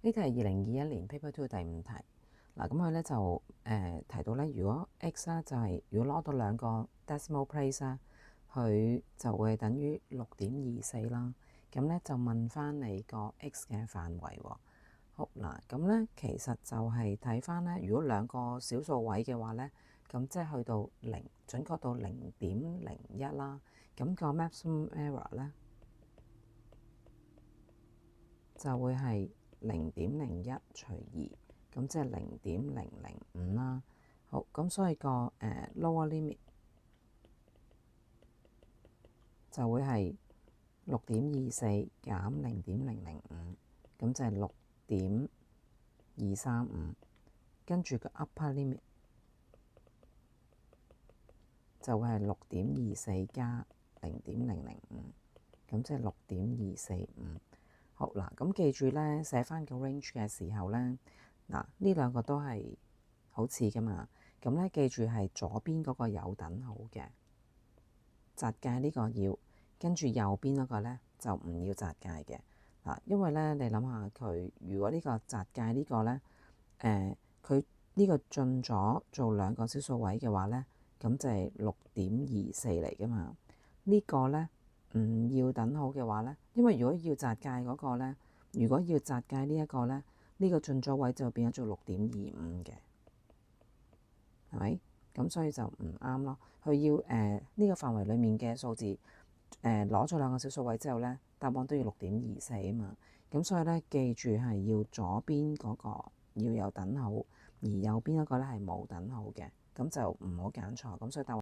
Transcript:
呢題係2021年 Paper 2第5題。嗱，咁佢咧就提到咧，如果 x 咧就係如果攞到兩個 decimal place 咧，佢就會等於6.24啦。咁咧就問翻你個 x 嘅範圍喎。好嗱，咁咧其實就係睇翻咧，如果兩個小數位嘅話咧，咁即係去到0，準確到0.01啦。咁個 maximum error 咧就會係0.01除2，咁即係0.005啦。好，咁所以個lower limit 就會係6.24減0.005，咁就係6.235。跟住個 upper limit 就會係6.24加0.005，咁即係6.245。好嗱，咁記住咧，寫翻個 range 嘅時候咧，嗱呢兩個都係好似噶嘛，咁咧記住係左邊嗰個有等號嘅，窄界呢個要，跟住右邊嗰個咧就唔要窄界嘅嗱，因為咧你諗下佢如果呢個窄界呢個咧，佢呢個進咗做兩個小數位嘅話咧，咁就係6.24嚟噶嘛，呢個咧。唔要等號嘅話咧，因為如果要窄界嗰個咧，如果要窄界呢一個咧，呢個進咗位就變咗做6.25嘅，係咪？咁所以就唔啱咯。佢要呢個範圍裡面嘅數字攞咗兩個小數位之後咧，答案都要6.24啊嘛。咁所以咧，記住係要左邊嗰個要有等號，而右邊嗰個咧係冇等號嘅，咁就唔好揀錯。咁所以答案。